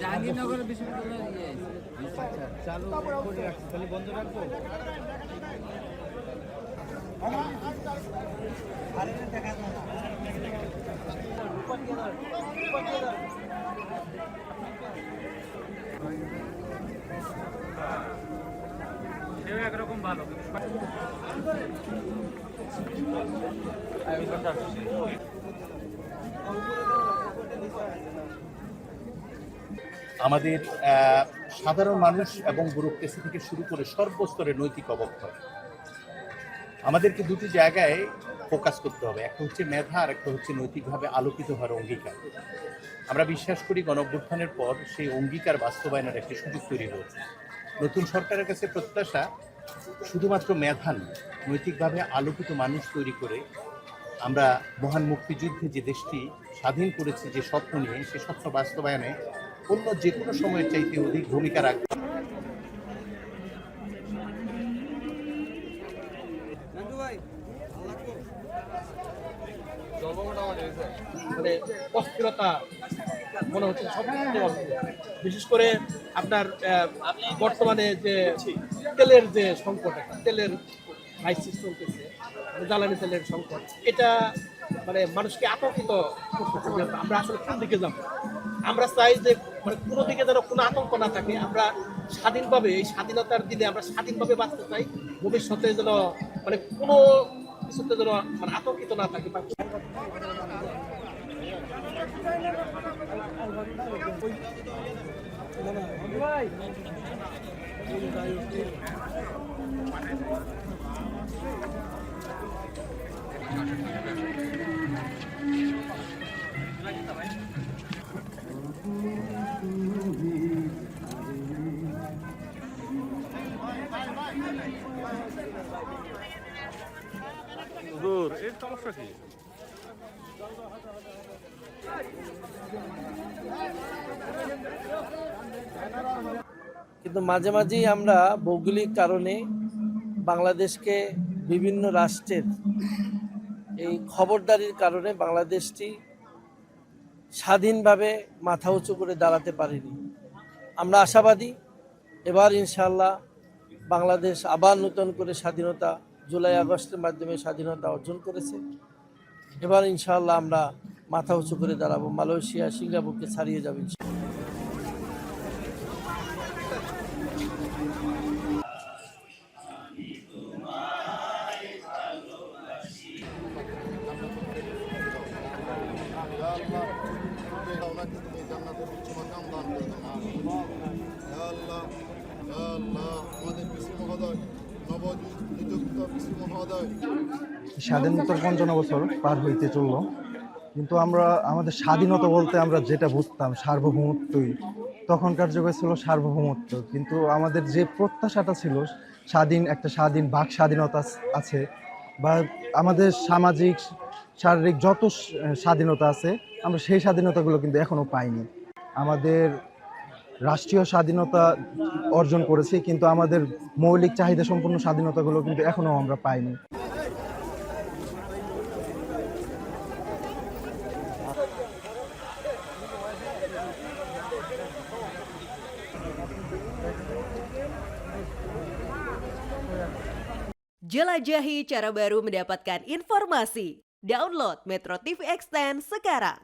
জাহাঙ্গীরনগর বিশ্ববিদ্যালয় চালু করে রাখছি, তাহলে বন্ধ রাখবো। একরকম ভালো আমাদের সাধারণ মানুষ এবং ব্যুরোক্রেসি থেকে শুরু করে সর্বস্তরে নৈতিক অবক্ষয়। আমাদেরকে দুটি জায়গায় ফোকাস করতে হবে, একটা হচ্ছে মেধা আর একটা হচ্ছে নৈতিকভাবে আলোকিত হওয়ার অঙ্গীকার। আমরা বিশ্বাস করি গণঅভ্যুত্থানের পর সেই অঙ্গীকার বাস্তবায়নের একটি সুযোগ তৈরি হয়েছে। নতুন সরকারের কাছে প্রত্যাশা শুধুমাত্র মেধা নয়, নৈতিকভাবে আলোকিত মানুষ তৈরি করে আমরা মহান মুক্তিযুদ্ধে যে দেশটি স্বাধীন করেছি যে স্বপ্ন নিয়ে, সেই স্বপ্ন বাস্তবায়নে অন্য যে কোনো সময়ের চাইতে অধিক ভূমিকা রাখবে। মানে অস্থিরতা মনে হচ্ছে বিশেষ করে আপনার বর্তমানে যে তেলের যে সংকট, তেলের ক্রাইসিস চলতেছে, জ্বালানি তেলের সংকট, এটা মানে মানুষকে আতঙ্কিত করতেছে যে আমরা আসলে কোন দিকে যাব। আমরা চাই যে মানে কোনো দিকে যেন কোনো আতঙ্ক না থাকে, আমরা স্বাধীনভাবে এই স্বাধীনতার দিনে আমরা স্বাধীনভাবে বাঁচতে চাই, ভবিষ্যতে যেন মানে কোনো কিছুতে যেন মানে আতঙ্কিত না থাকে। এর সমস্যা কি? কিন্তু মাঝে মাঝেই আমরা ভৌগোলিক কারণে বাংলাদেশকে বিভিন্ন রাষ্ট্রের এই খবরদারির কারণে বাংলাদেশটি স্বাধীনভাবে মাথা উঁচু করে দাঁড়াতে পারেনি। আমরা আশাবাদী এবার ইনশাআল্লাহ বাংলাদেশ আবার নতুন করে স্বাধীনতা, জুলাই আগস্টের মাধ্যমে স্বাধীনতা অর্জন করেছে। এবার ইনশাআল্লাহ আমরা মাথা উঁচু করে দাঁড়াবো, মালয়েশিয়া সিঙ্গাপুরকে ছাড়িয়ে যাবে। স্বাধীনতার ৫৫ বছর পার হইতে চলল, কিন্তু আমরা আমাদের স্বাধীনতা বলতে আমরা যেটা বুঝতাম সার্বভৌমত্বই, তখনকার যুগে ছিল সার্বভৌমত্ব। কিন্তু আমাদের যে প্রত্যাশাটা ছিল একটা স্বাধীন বাক স্বাধীনতা আছে, বা আমাদের সামাজিক শারীরিক যত স্বাধীনতা আছে, আমরা সেই স্বাধীনতাগুলো কিন্তু এখনো পাইনি। আমাদের রাষ্ট্রীয় স্বাধীনতা অর্জন করেছি, কিন্তু আমাদের মৌলিক চাহিদা সম্পূর্ণ স্বাধীনতাগুলো কিন্তু এখনো আমরা পাইনি। Jelajahi cara baru mendapatkan informasi. Download Metro TV Extend sekarang.